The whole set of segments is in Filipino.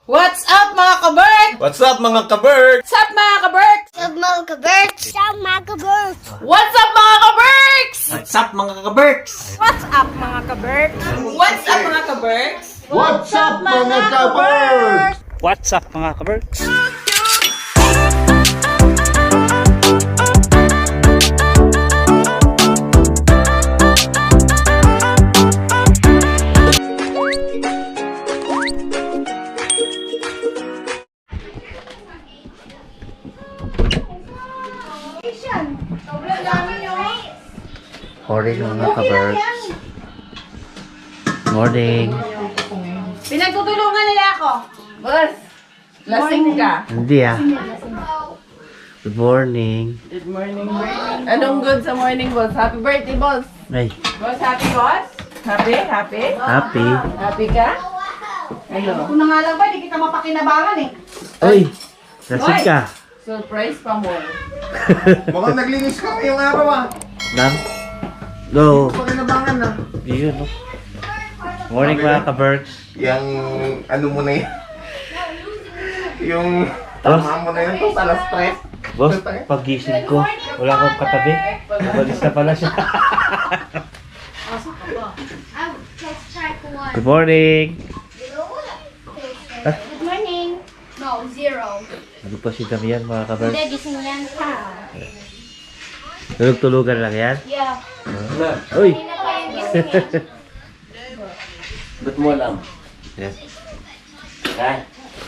What's up mga kaberk? What's up mga kaberk? What's up mga kaberk? What's up mga kaberks? What's up mga kaberks? What's up mga kaberks? What's up mga kaberks? What's up mga kaberks? What's up mga kaberks? Morning mga kaberks. Morning. Pinagtutulungan nila ako. Boss, lasing ka. Hindi ah. Good morning. Good morning, morning. Anong good sa morning, boss? Happy birthday, boss. Ay, Boss, happy, boss? Happy? Happy? happy. Happy ka? Ano? Kung na nga lang ba, di kita mapakinabangan eh. Uy, lasig ka. Surprise pa mo. Mukhang naglinis ka ngayong araw ah. Nam? Go. Pakinabangan na. Yun no. Morning mga kaberks. Yung ano mo na yun. Yung tama mo na yun to sa alas 3. Boss, pagising ko, wala akong katabi. Balis na pala siya. Good morning. Good morning. No, 0. Ano pa si Damian mga kaberks? Hindi, gising yan. Tulog-tulugan lang yan? Yeah. Uy! Hindi na pa yung gising. Ba't mo alam? Yes.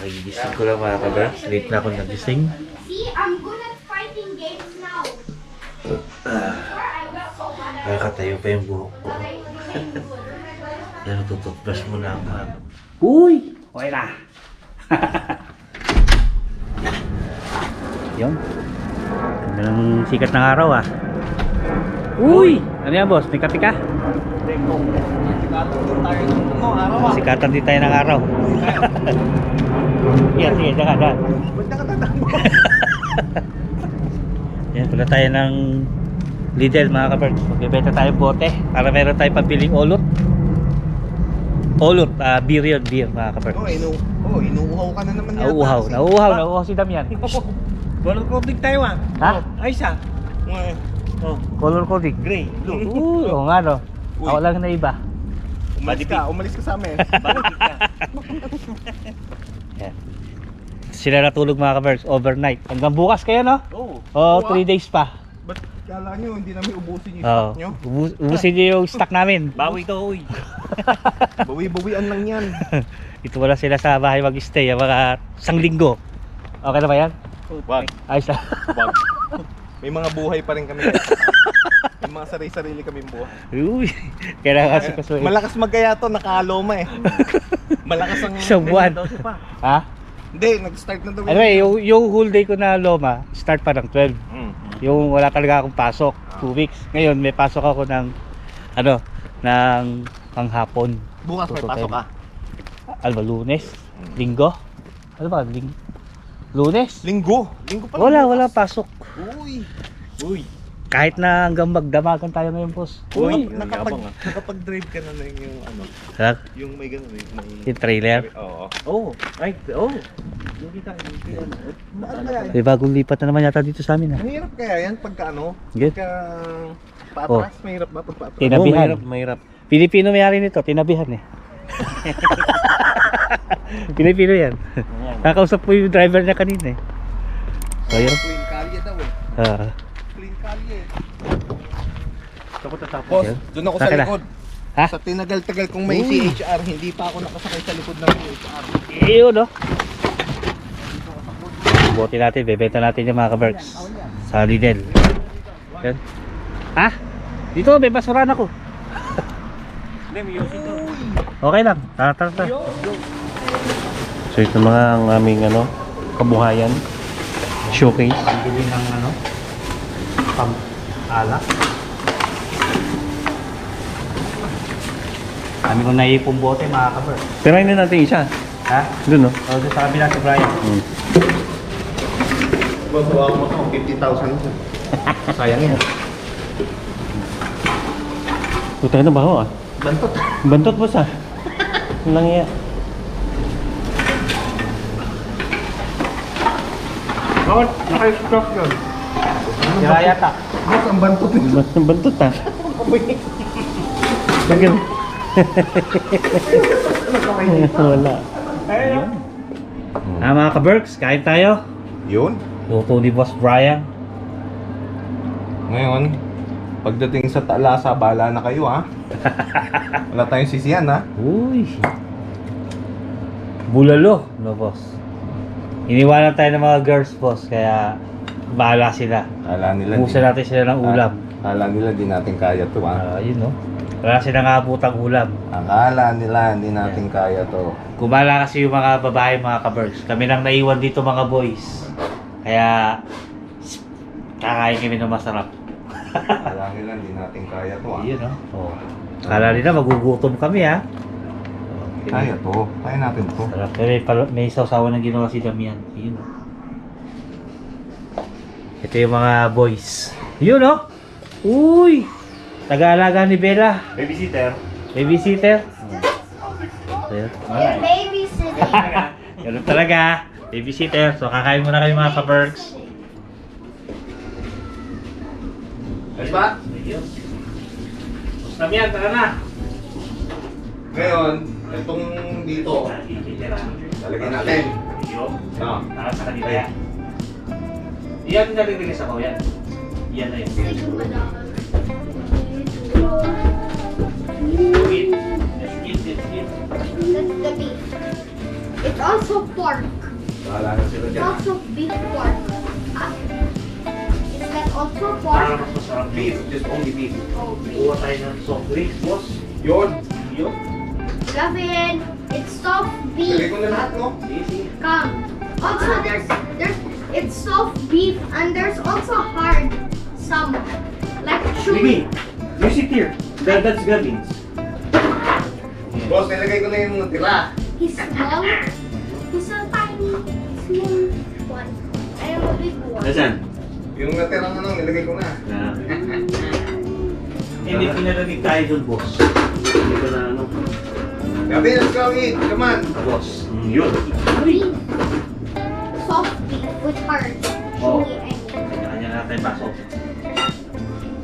Nagigising ko lang mga kaberks. Late na ako nagising. See, I'm good at fighting games now. Kaya katayo pa yung buhok ko. Pero tututbrush mo na ako. Uy! Okay na! Yun. Ganda ng sikat ng araw ah. Uy! Ano yan boss? May kape ka? Sikatan din tayo ng araw. Yan, sige, dyan. Yan, pala tayo ng Lidl mga kaberks. Magbibenta tayo bote para meron tayong pambiling ulot. Ulot, beer yun, beer mga kaberks. Inuuhaw ka na naman yata. Nauuhaw si Damian. Color coding tayo ah. Ha? Ay siya. Color coding? Gray. Oo nga no. Uy. Ako lang na iba. Umalis ka sa amin. Yan. Sila natulog mga kaberks overnight. Hanggang bukas kayo no? Oo. O 3 days pa. Ba't kala nyo hindi namin ubusin yung Oo. stock nyo? Ubusin nyo yung stock namin. Bawi to uy. Bawi-bawian lang yan. Ito wala sila sa bahay mag-stay mga isang linggo. Okay na ba yan? Wag. Ayos na. Wag. May mga buhay pa rin kami. May mga sarili-sarili kaming buhay. Uy, kailangan kasi kasuhin. Malakas magkaya to, nakaloma eh. Malakas ang... Isang buwan. Ha? Hindi, nag-start na daw. Anyway, yung whole day ko na loma, start pa ng 12. Mm. Yung wala talaga akong pasok, 2 weeks. Ngayon, may pasok ako ng, ng panghapon. Bukas may pasok ka. Ano ba, Lunes? Linggo? Ano ba, Lunes? Linggo. Linggo pa lang. Wala pasok. Uy. Uy. Kahit na hanggang magdamagan tayo ngayon, boss. Uy, nakapag-drive ka na lang yung ano, Ha? yung may gano'n eh. Yung trailer? Oo. Oh, ay, oh. Hindi ka, Ano kaya? May bagong lipat na naman yata dito sa amin, ha? Mahirap kaya yan pagka ano? Good. Pagka paatras, mahirap ba pag paatras? Tinabihan. mahirap. Pilipino may-ari nito, tinabihan eh. Pilipino yan. Kakausap ko yung driver niya kanina eh. So yun. Clean kalye daw eh. Clean kalye. Boss, Yun. doon ako sa Bakit na? likod. Ha? Sa tinagal-tagal kong may Uy. CHR, hindi pa ako nakasakay sa likod ng CHR. Iyo no? Buti natin, bebenta natin yung mga kaberks sa Lidl. Yan. Ha? Dito, may basurahan ako. Hindi, may yosin to. Okay lang, tara. So ito mga ang aming kabuhayan. Showcase. Bili ng pang-alak. Kami kong naipong bote mga kaberks. Tirayin na natin isa. Ha? Doon no? O, doon sa kabila si Brian. Boss, huwag mo ito, 50,000. Sayang yan. Puta na baho ah. Bantot. Bantot boss ah. Lang iya. Bakit? Naka-stop yun. Sira yata. Boss, ang bantot nito. Mas ng bantot ha. Ganun. Wala. Ayun. Mga ka-Berks, kain tayo. Yun. Luto ni Boss Brian. Ngayon, pagdating sa Talasa, bahala na kayo ha. Wala tayong sisiyan ha. Uy. Bulalo, no boss. Iniwanan tayo ng mga girls, boss, kaya bahala sila. Kala nila Busa natin sila ng ulam. Kala nila di natin kaya to ha. Yun no. Wala silang abutang ulam. Akala nila hindi natin kaya to. Kumala kasi yung mga babae, mga ka-Berks. Kami lang naiwan dito, mga boys. Kaya kakain kami ng masarap. Kala nila hindi natin kaya to ha. Yun no. Oh. Kala nila magugutom kami ha. Kaya to. Kaya natin to. Sarap. Pero may sausawan ng ginawa si Damian. Yun no. Ito yung mga boys. Yun no. Uy. Taga-alaga ni Bella. Babysitter. Babysitter. Ayun. You're babysitting. Ganun talaga. Babysitter. So kakain muna kayo mga ka-Berks. Diba? Ayun. Basta Damian, tara na. Ngayon, itong dito, lalagyan natin. Ayun. Ah. Naka sa kanila yan. Yan nalilinis ako yan. Yan na yun. Eat. Let's eat, let's eat. That's the beef. It's also pork. Bahala na sila It's dyan. also beef pork. Ah. Is that also Para pork? mas masarap. Beef, just only beef. Oh, beef. Kuha tayo ng soft drinks, boss. Yun. Yun. Gavin, it's soft Lagay beef. ko na lahat, no? Easy. Come. Also, it's soft beef and there's also hard some like chewy. Mimi, you sit here. That's Gavin's. Boss, nilagay ko na yung tira. He's small. He's a tiny, small one. I am a big one. Nasaan? Yung natirang ano, nilagay ko na. Hindi pinalagay tayo dun, boss. Hindi ko na ano. Gabi, let's go eat. Come on. Boss. Yun. Beef. Soft beef with hard, Oh. chewy and Kanya natin baso.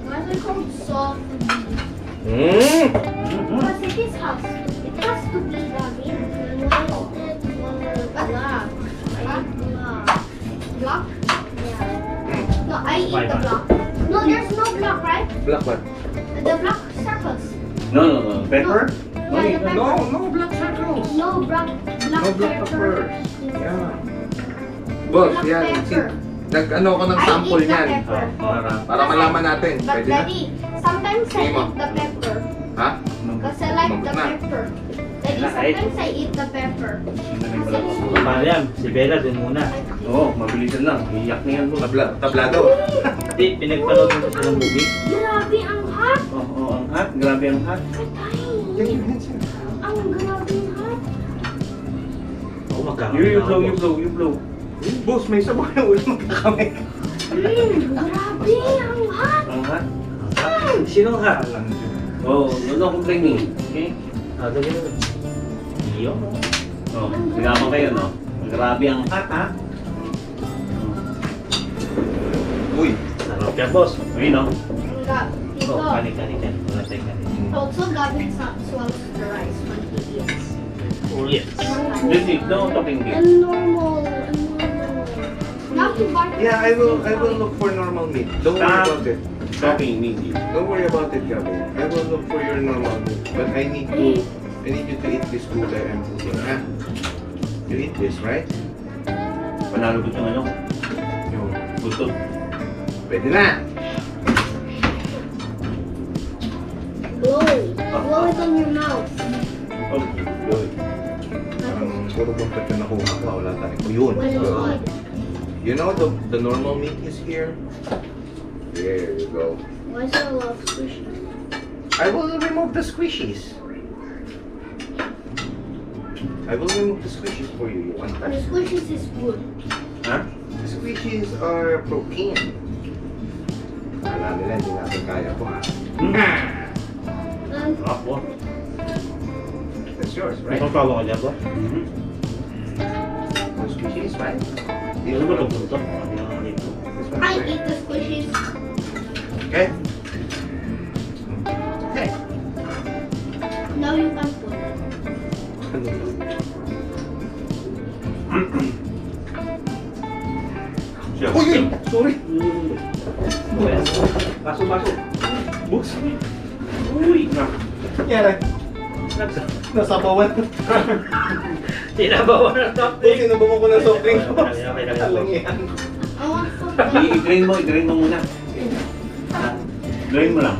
why is it called soft beef? Mm. Because it is house. It has to be Gavin. Black. Block? Yeah. No, I eat the block. No, there's no block, right? Black what? The block circles. No. Pepper? Yeah, the pepper. No black circles. No black No black pepper. peppers. Yeah. Boss, Black yan. pepper. Nag-ano ko ng I sample eat the niyan. pepper. Para malaman natin. But Pwede na? Daddy, sometimes I Sige mo. eat the pepper. Ha? Because I like the Mabot na. pepper. Daddy, Right. sometimes I eat the pepper. Paano yan? Si Bella dun muna. Oo, mabilisan lang. Iyak na yan mo. Tablado. Hindi, pinagpanood mo sa ng movie. Grabe ang hot! Oo, ang hot. Grabe ang hot. Katay! Check your hands here. Ang grabe ang hot! Oo, magkakaroon You blow. Boss, may sabay na ulo magkakamay. Grabe ang hot! Ang hot. Sino ka? Oo, no complaining. Okay? Dali na. Iyo. Oo, sigama kayo, no? Grabe ang hot, ha? Uy. Sarap yan, boss. Ayun, no? Tito, Oh, kanin. Wala tayong kanin. also Gavin swallows the rice when he eats. Yes. This is no talking here. And normal. Now he barks. Yeah, I will look for normal meat. Don't worry Stop. about it. Talking meaty. Don't worry about it, Gabby. I will look for your normal meat. But I need you to eat this food I am cooking, ha? You eat this, right? Panalo ko yung ano. Yung Gusto. pwede na. Blow it. Blow it on your mouth. Parang puro bumpet na nakuha ko. Wala tayo. Oh, yun. Well, You know the normal meat is here? There you go. why is there a lot of squishy? I will remove the squishies. I will remove the squishies for you. You want The that? squishies is good. Ha? The squishies are protein. Alam nila, hindi natin kaya po, ha? And Apo. That's yours, right? Ikaw tawa ka dyan, boss? The squishies, right? Ano ba itong buntot? Ano yung dito? I eat the squishies. Okay? Now you can put. Uy, uy! Sorry! Baso, baso. Boss! Uy! Yan nasabawan. Tinabawan ng top Boss, sinubukan ko ng soft drink. Okay lang Alam yan. yan. I want something. I-drain mo muna. Drain mo lang.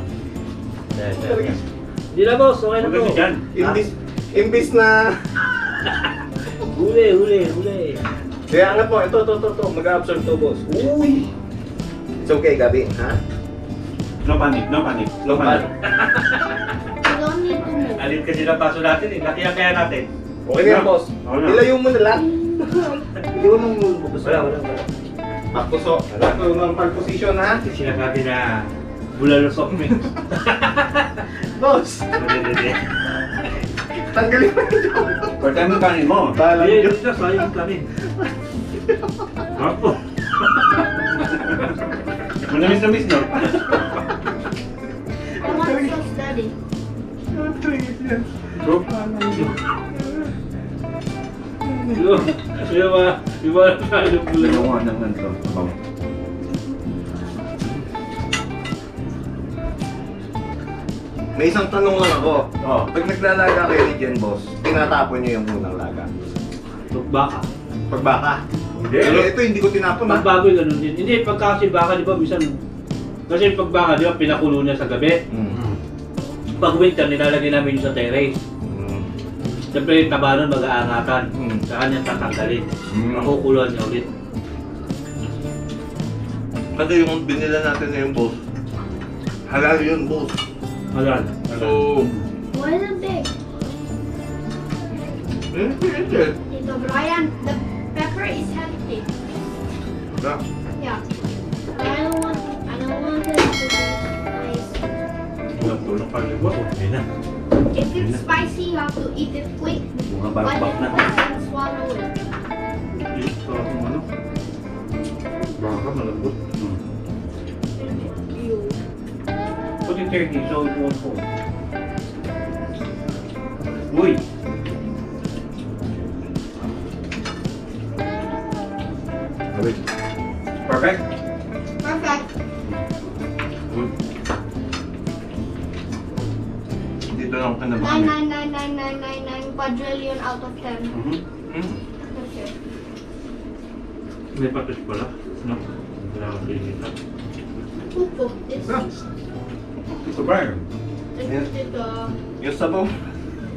Hindi na boss, okay na Huwag kasi to. dyan. Imbis na... Huli. Kaya nga po, ito. Mag-absorb to, boss. Uy! It's okay, Gabi. Ha? No panic. No panic. You don't need to move. Alit kasi ng paso natin eh. Laki ang kaya natin. Okay na yan, boss. Okay na. Ilayo mo na lang. Ilayo mo mo. Wala. Pakuso. Ito ng pag position, ha? Kasi sinasabi na bulalo soft drinks. Boss! Tanggalin mo yung Pwede mo kanin mo. Balang Hindi, yun. dito sayang kami. Ako. Manamis-namis, no? I want so steady. Iba na tayo ng bulalo. Ginawa ng ganito. Abaw. May isang tanong lang ako. Oh. Pag naglalaga kayo ni Jen, boss, tinatapon niyo yung unang laga. Baka. Pag baka. Hindi. Ito hindi ko tinapon, ha? Pag baboy ganun din. Hindi, pagka kasi baka, di ba, minsan, kasi pag baka, di ba, pinakulo niya sa gabi. Mm. Pag winter, nilalagay namin yung sa terrace. Mm. Siyempre, yung taba nun, mag-aangatan. Mm. Sa kanyang tatanggalin. Mm. Makukuluan niya ulit. Kasi yung binila natin na yung boss, halal yun, boss. Halal. So, Why is it big? Tito Brian, the pepper is healthy. Yeah. I don't want it to be spicy. Tulog pa rin mo. Hindi na. If it's spicy, you have to eat it quick. Bunga But balak na. you can swallow it. Ito akong ano. Baka malambot. You. Put it turkey, so it won't fall. Uy! Perfect? Perfect. Dito lang kanabahan. 9999999 quadrillion out of 10. Okay. May patos pala. No? Wala akong pinita. Pupo. It's Ito ba yun? Yung sabaw,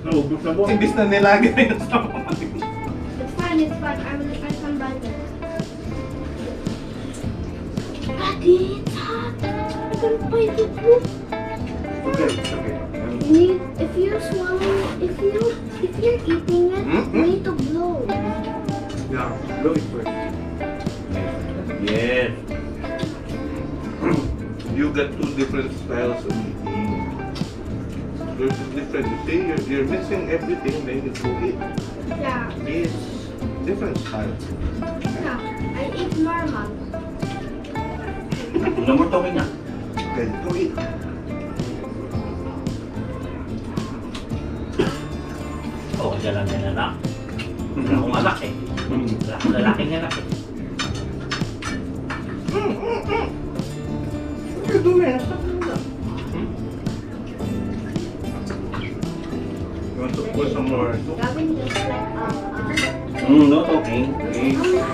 Naubos na po. imbis na nilagay na yung sabaw. It's fine. I can bite it. Daddy, it's hot. I can bite it too. Okay. If you're swallowing, if you're eating it, you need to blow. Yeah, blow it first. Yes. You got two different styles of eating. Yours is different. You see, you're mixing everything, then you cook it. Yeah. Yes, different styles. Yeah. I eat normal. Lamurtokin niya. Okay, cook it. Okay ka lang yan, anak. Wala akong anak eh. Wala akong lalaking anak eh. You're doing it. You want to put some more soup? Gavin just like No, okay. Okay. Okay.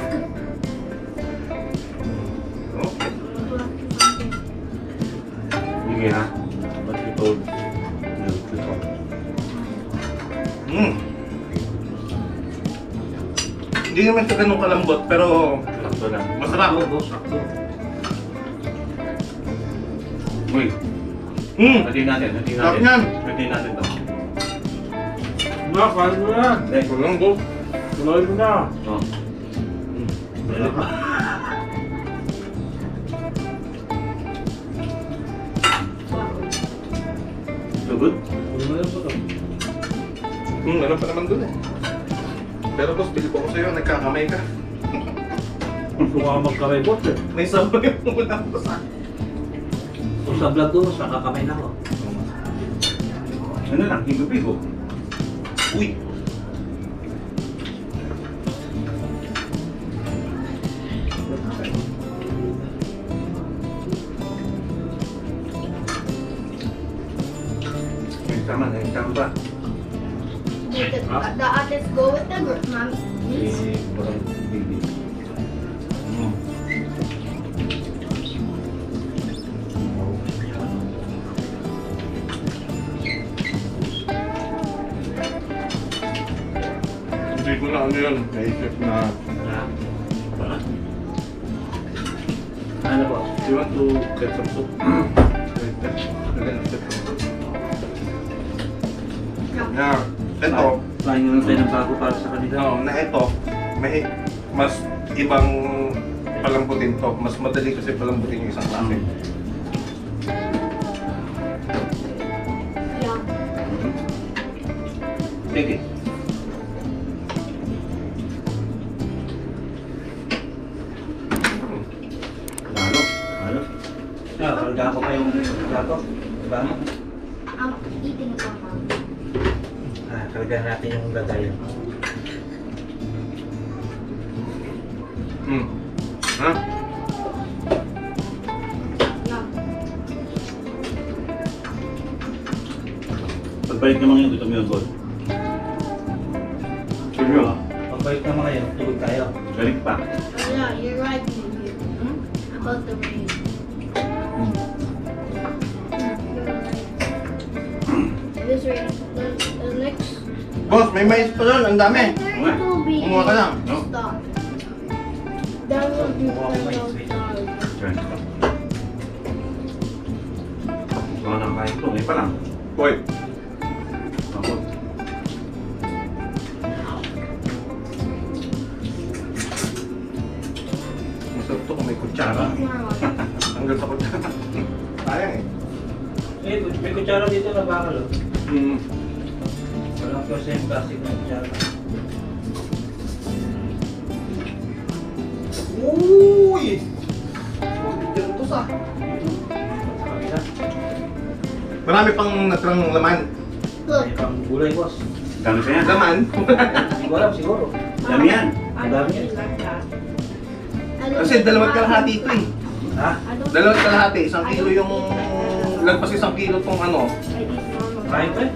Sige ha. But you told Hindi naman sa ganun kalambot, pero Sakto lang. masarap. Sakto. Uy, Mm. hatiin natin. Sarap yan. Hatiin natin to. Ma, kain mo na. Hindi. Ito lang, boss. Tuloy mo na. Oh. So good? Tuloy mo na po to. Ano pa naman dun eh. Pero boss, bilib ako sa'yo, nagkakamay ka. Gusto ko magkarebot eh. May sabay mo lang ko sa... Kung sa vlog doon, sa kakamay na ko. Ano lang, higo-higo. Uy! May tama ba? The others go with the mommy. Eh, parang baby. Hindi ko na ano yun, naisip na... Ano po? You want to get some soup? Get some soup. Yeah, ito. Lain lang tayo ng bago para sa kanila. No, na ito, may mas ibang palambutin to. Mas madali kasi palambutin yung isang klase. Yeah. Take it. Lalo. Ah, kalga ko pa yung plato. Diba? I'm eating some. Ah, kalga natin yung lagayan. Ha? Yeah. Pagbalik naman yung gusto mo yung gold. Seryo? Pagbalik na mga yun, tulog tayo. Balik pa. Oh, yeah, you're right, maybe. About the rain. This rain. The next. Boss, may mais pa doon, ang dami. There will be. Kumuha ka lang. No? Stop. There will be Kumuha ka mais. stars. Diyan. Gusto ko nang kain ito. Ngayon pa lang. Boy, Ako. masarap to kung may kutsara. Hanggang sa kutsara. Sayang eh. Eh, may kutsara dito na bakal. Hmm. Walang percent plastic na kutsara. Uy! Dito to sa. Sa kabila. Marami pang natrang laman. Look. May pang gulay, boss. Dami pa yan. Laman? Hindi ko alam, siguro. Dami yan. Ang dami yan. Kasi dalawang kalahati ito eh. Ha? Dalawang kalahati. Isang kilo yung... Lagpas isang kilo tong ano. Kain pa eh?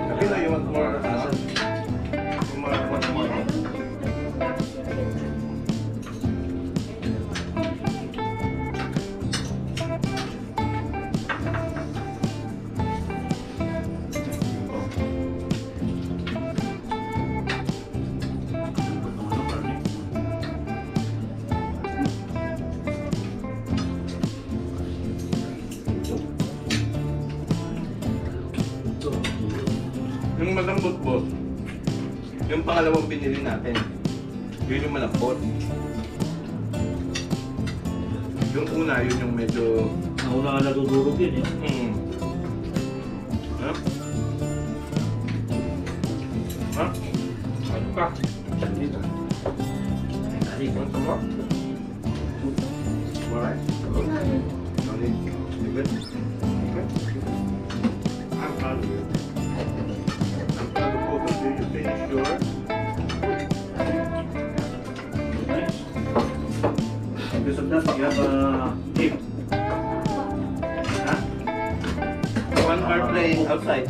Sabi na you want more ano? Yung mga want more. Yung malambot boss, yung pangalawang binili natin, yun yung malambot. Yung una, yun yung medyo... Ang una nga nadudurog yun eh. Ha? Ha? Ano pa? Dito. Dali. Want some more? Alright. No need. You good? Okay. I'm proud of you. I'm proud of both of you. You finished yours. Because of that, you have a tip. Huh? 1 hour playing outside.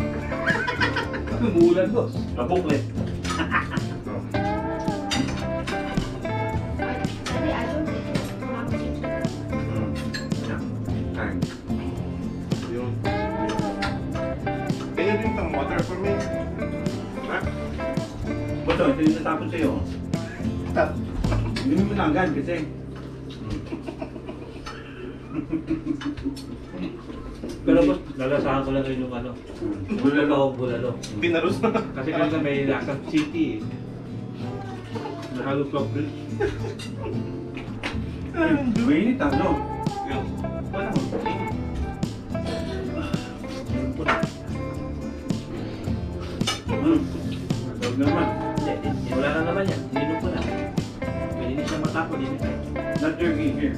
Umuulan, boss. A booklet. Daddy, I don't think it's Yeah. Thanks. Yun. Can you drink some water for me? Ha? Boto, ito yung natapon sa'yo. Tap. Hindi mo na agad kasi. Pero boss, lalasahan ko lang rin yung ano. Bulalo o bulalo. Pinarus na. Kasi kanina may lasang city eh. Nahalo soft drink. Mainit ah, no? Yun. Wala mo. Huwag naman. Hindi, wala na naman yan. Ininom ko na. Pwede siya matapon din. Not drinking here.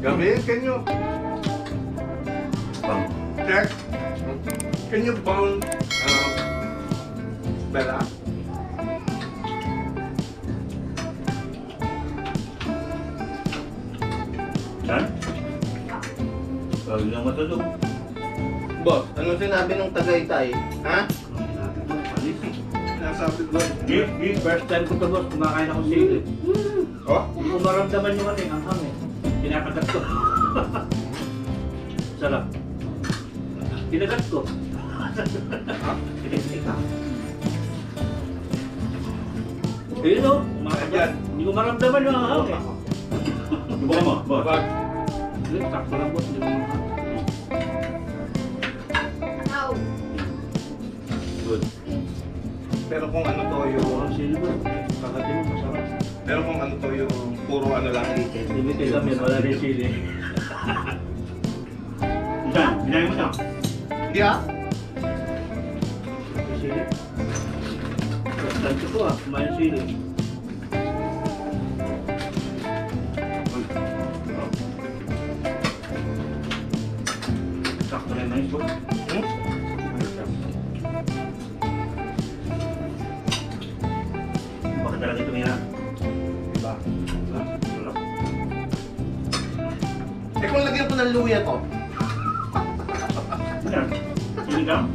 Gabriel, can you check? Can you bound Bella? Saan? Huwag lang matulog. Boss, ano sinabi ng Tagaytay? Ha? Nasabi ko. Give. First time ko to boss, kumakain ako sili. Oh? Hindi ko maramdaman yung ating anghang eh. Pinakagat ko. Sarap. Pinagat ko. Ayun o, kumakagat. Hindi ko maramdaman yung anghang eh. Subukan mo, boss. Wag. Hindi, sakto lang boss. Hindi ko maramdaman. Ow. Good. Pero kung ano to yung... Ang sili boss, kagatin mo masarap. Pero kung ano to yung puro ano lang liquid. Limited lang yan, wala rin sili. Saan? Binayin mo siya? Hindi ah. Sili. First time ko ah, kumain sili. Sakto na yung mais, boss. Hmm? Bakit talaga tumira? Diba? Sarap. Eh kung lagyan ko ng luya to. Yan. Sinigang?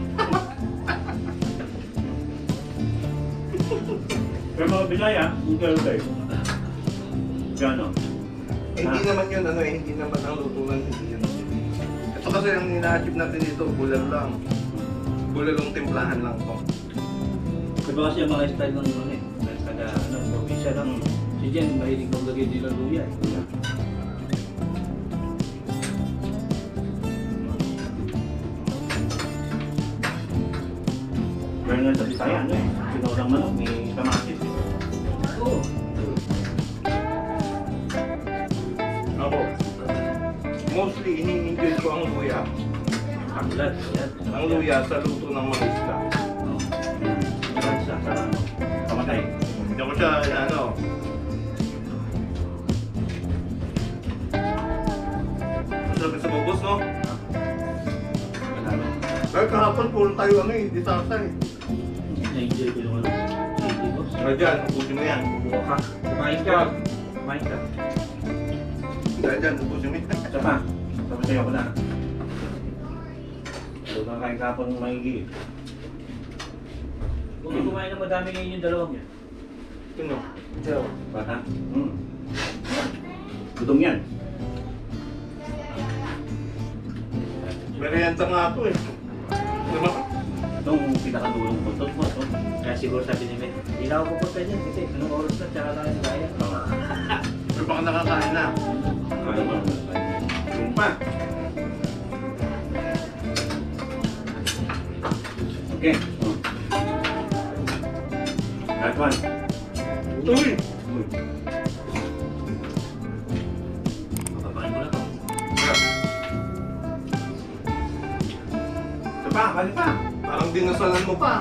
Pero mga bilaya, hindi kayo kayo. Gano? Hindi naman yun ano eh, hindi naman ang lutuan, hindi yun. Ito kasi ang ina-achieve natin dito, bulal lang. Bulalong timplahan lang to. Diba kasi yung mga style ng ano eh, ng taga, ano, probinsya lang. Si Jen, mahilig maglagay din ng luya eh. Pero nga sa Bisaya, ano eh. Sinulang manok, may kamatis eh. Oo. Ako, mostly ini-enjoy ko ang luya. Taklat, yan. Ang luya sa luto ng mga isda. Taklat sa sarang. Kamatay. Hindi ko siya, ano, sabi sa bubos, no? Pero kahapon, puro tayo ano eh, disasay. Na-enjoy ko yung ano. Sili boss. Pero dyan, ubusin mo yan. Buka ka. Kumain ka. Kumain ka. Dahil dyan, ubusin mo yan. Isa pa. Tapos sa'yo ko na. Huwag kang kain kapon ng maigi. Huwag yung kumain ng madami ngayon yung dalawang yan. Sino? Bata? Gutom yan. Merienda nga ito eh. Diba? Itong pinakadulong buntot mo. Ito. Kaya siguro sabi ni May, hindi na ako pupunta dyan kasi anong oras na, tsaka tayo sa kaya. Pero baka nakakain na. Kaya mo. Yung pa. Okay. Last one. Uy! Papapain ko na to. Ito pa, balik pa. Parang dinasalan mo pa.